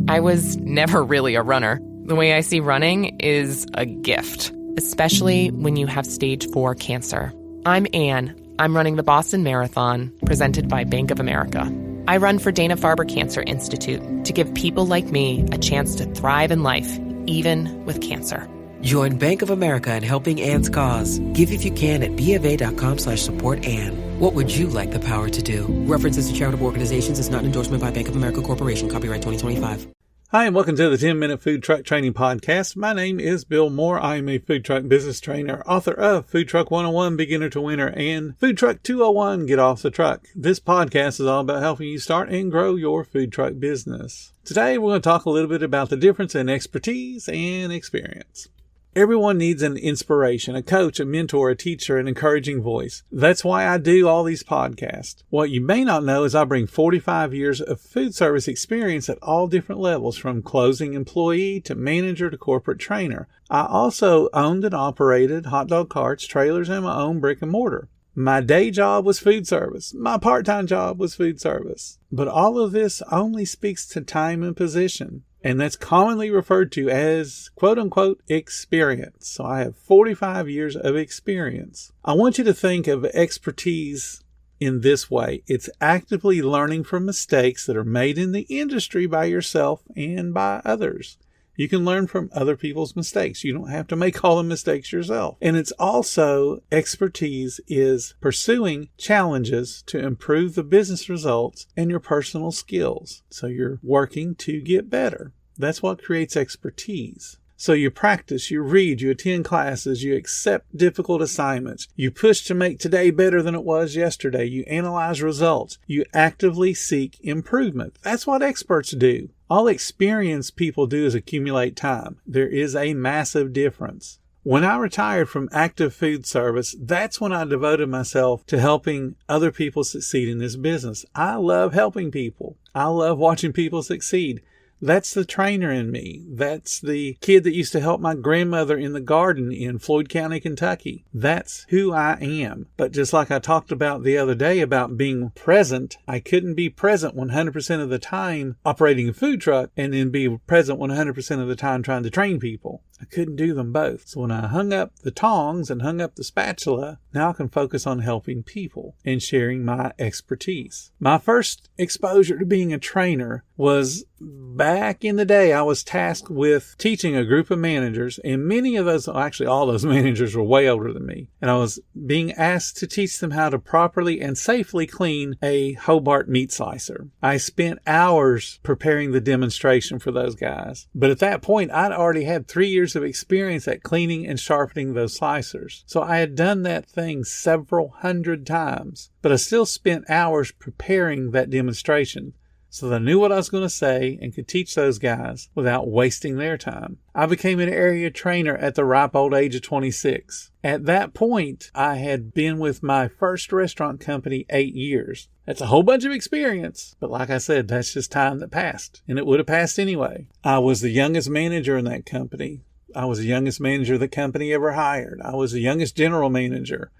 I was never really a runner. The way I see running is a gift, especially when you have stage 4 cancer. I'm Anne. I'm running the Boston Marathon, presented by Bank of America. I run for Dana-Farber Cancer Institute to give people like me a chance to thrive in life, even with cancer. Join Bank of America in helping Anne's cause. Give if you can at BofA.com/supportAnne. What would you like the power to do? References to charitable organizations is not an endorsement by Bank of America Corporation. Copyright 2025. Hi, and welcome to the 10-Minute Food Truck Training Podcast. My name is Bill Moore. I am a food truck business trainer, author of Food Truck 101, Beginner to Winner, and Food Truck 201, Get Off the Truck. This podcast is all about helping you start and grow your food truck business. Today, we're going to talk a little bit about the difference in expertise and experience. Everyone needs an inspiration, a coach, a mentor, a teacher, an encouraging voice. That's why I do all these podcasts. What you may not know is I bring 45 years of food service experience at all different levels, from closing employee to manager to corporate trainer. I also owned and operated hot dog carts, trailers, and my own brick and mortar. My day job was food service. My part-time job was food service. But all of this only speaks to time and position. And that's commonly referred to as quote-unquote experience. So I have 45 years of experience. I want you to think of expertise in this way. It's actively learning from mistakes that are made in the industry by yourself and by others. You can learn from other people's mistakes. You don't have to make all the mistakes yourself. And it's also, expertise is pursuing challenges to improve the business results and your personal skills. So you're working to get better. That's what creates expertise. So you practice, you read, you attend classes, you accept difficult assignments, you push to make today better than it was yesterday, you analyze results, you actively seek improvement. That's what experts do. All experienced people do is accumulate time. There is a massive difference. When I retired from active food service, that's when I devoted myself to helping other people succeed in this business. I love helping people. I love watching people succeed. That's the trainer in me. That's the kid that used to help my grandmother in the garden in Floyd County, Kentucky. That's who I am. But just like I talked about the other day about being present, I couldn't be present 100% of the time operating a food truck and then be present 100% of the time trying to train people. I couldn't do them both. So when I hung up the tongs and hung up the spatula, now I can focus on helping people and sharing my expertise. My first exposure to being a trainer was back in the day. I was tasked with teaching a group of managers, and many of those, actually all those managers were way older than me. And I was being asked to teach them how to properly and safely clean a Hobart meat slicer. I spent hours preparing the demonstration for those guys. But at that point, I'd already had 3 years of experience at cleaning and sharpening those slicers. So I had done that thing several hundred times, but I still spent hours preparing that demonstration so that I knew what I was going to say and could teach those guys without wasting their time. I became an area trainer at the ripe old age of 26. At that point, I had been with my first restaurant company 8 years. That's a whole bunch of experience, but like I said, that's just time that passed, and it would have passed anyway. I was the youngest manager in that company. I was the youngest manager the company ever hired. I was the youngest general manager.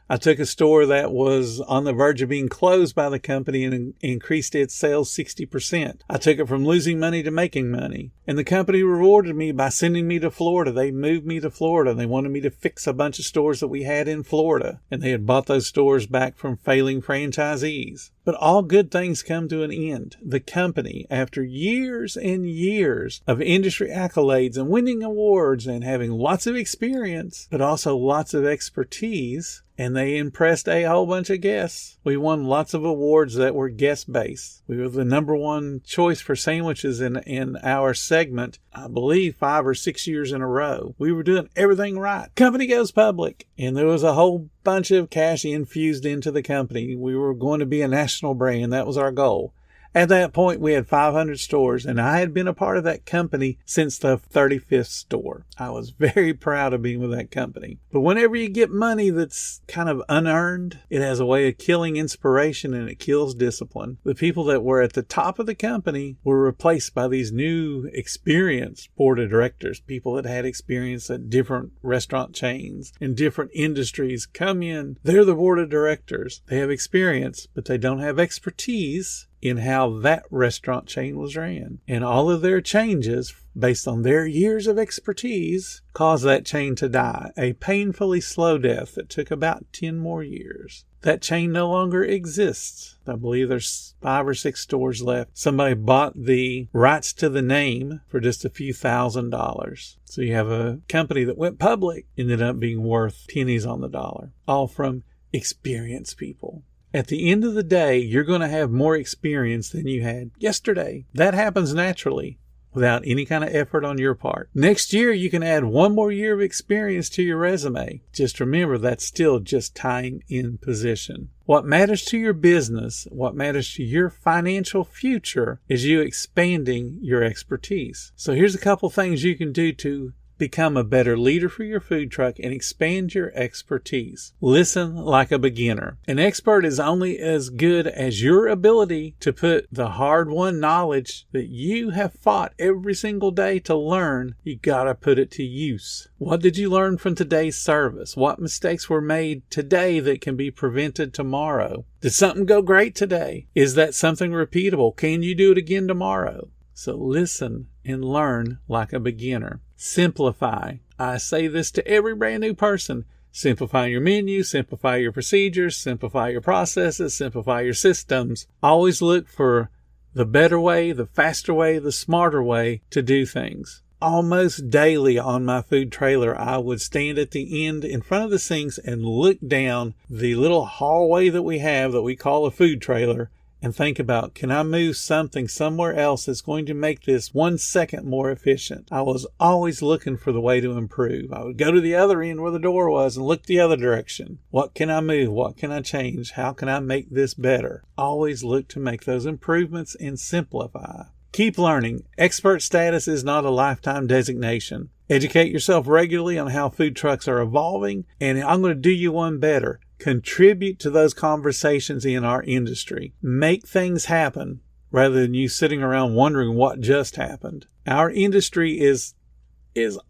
I took a store that was on the verge of being closed by the company and increased its sales 60%. I took it from losing money to making money. And the company rewarded me by sending me to Florida. They moved me to Florida. They wanted me to fix a bunch of stores that we had in Florida. And they had bought those stores back from failing franchisees. But all good things come to an end. The company, after years and years of industry accolades and winning awards and having lots of experience, but also lots of expertise, and they impressed a whole bunch of guests. We won lots of awards that were guest-based. We were the number one choice for sandwiches in our segment, I believe 5 or 6 years in a row. We were doing everything right. Company goes public, and there was a whole bunch of cash infused into the company. We were going to be a national brand. That was our goal. At that point, we had 500 stores, and I had been a part of that company since the 35th store. I was very proud of being with that company. But whenever you get money that's kind of unearned, it has a way of killing inspiration and it kills discipline. The people that were at the top of the company were replaced by these new experienced board of directors, people that had experience at different restaurant chains and different industries come in. They're the board of directors. They have experience, but they don't have expertise. in how that restaurant chain was ran. And all of their changes, based on their years of expertise, caused that chain to die, a painfully slow death that took about 10 more years. That chain no longer exists. I believe there's 5 or 6 stores left. Somebody bought the rights to the name for just a few $1,000s. So you have a company that went public, ended up being worth pennies on the dollar, all from experienced people. At the end of the day, you're going to have more experience than you had yesterday. That happens naturally, without any kind of effort on your part. Next year, you can add 1 more year of experience to your resume. Just remember, that's still just time in position. What matters to your business, what matters to your financial future, is you expanding your expertise. So here's a couple things you can do to become a better leader for your food truck and expand your expertise. Listen like a beginner. An expert is only as good as your ability to put the hard-won knowledge that you have fought every single day to learn. You gotta put it to use. What did you learn from today's service? What mistakes were made today that can be prevented tomorrow? Did something go great today? Is that something repeatable? Can you do it again tomorrow? So listen and learn like a beginner. Simplify. I say this to every brand new person. Simplify your menu, simplify your procedures, simplify your processes, simplify your systems. Always look for the better way, the faster way, the smarter way to do things. Almost daily on my food trailer, I would stand at the end in front of the sinks and look down the little hallway that we have that we call a food trailer and think about, can I move something somewhere else that's going to make this 1 second more efficient? I was always looking for the way to improve. I would go to the other end where the door was and look the other direction. What can I move? What can I change? How can I make this better? Always look to make those improvements and simplify. Keep learning. Expert status is not a lifetime designation. Educate yourself regularly on how food trucks are evolving, and I'm going to do you one better. Contribute to those conversations in our industry. Make things happen rather than you sitting around wondering what just happened. Our industry is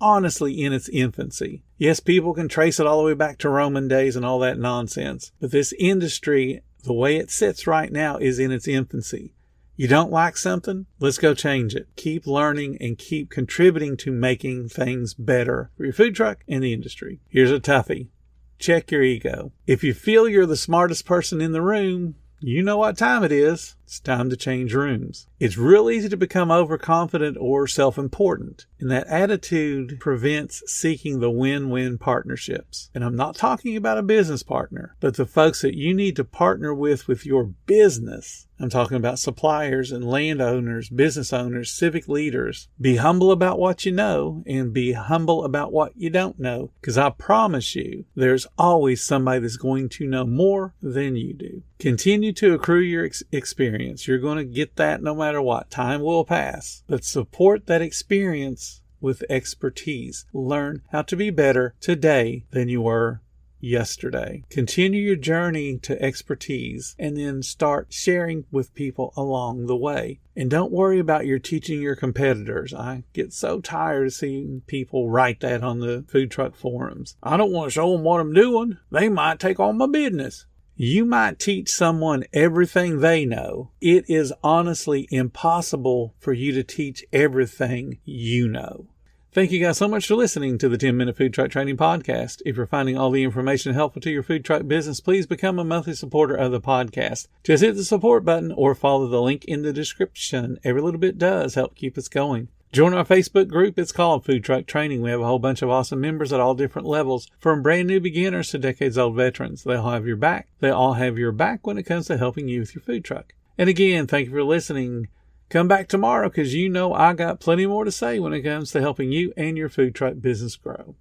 honestly in its infancy. Yes, people can trace it all the way back to Roman days and all that nonsense. But this industry, the way it sits right now, is in its infancy. You don't like something? Let's go change it. Keep learning and keep contributing to making things better for your food truck and the industry. Here's a toughie. Check your ego. If you feel you're the smartest person in the room, you know what time it is. It's time to change rooms. It's real easy to become overconfident or self-important, and that attitude prevents seeking the win-win partnerships. And I'm not talking about a business partner, but the folks that you need to partner with your business. I'm talking about suppliers and landowners, business owners, civic leaders. Be humble about what you know and be humble about what you don't know, because I promise you, there's always somebody that's going to know more than you do. Continue to accrue your experience. You're going to get that no matter what. Time will pass, but support that experience with expertise. Learn how to be better today than you were yesterday. Continue your journey to expertise and then start sharing with people along the way. And don't worry about teaching your competitors. I get so tired of seeing people write that on the food truck forums. I don't want to show them what I'm doing. They might take on my business. You might teach someone everything they know. It is honestly impossible for you to teach everything you know. Thank you guys so much for listening to the 10-Minute Food Truck Training Podcast. If you're finding all the information helpful to your food truck business, please become a monthly supporter of the podcast. Just hit the support button or follow the link in the description. Every little bit does help keep us going. Join our Facebook group. It's called Food Truck Training. We have a whole bunch of awesome members at all different levels, from brand new beginners to decades-old veterans. They'll have your back. They all have your back when it comes to helping you with your food truck. And again, thank you for listening. Come back tomorrow, because you know I got plenty more to say when it comes to helping you and your food truck business grow.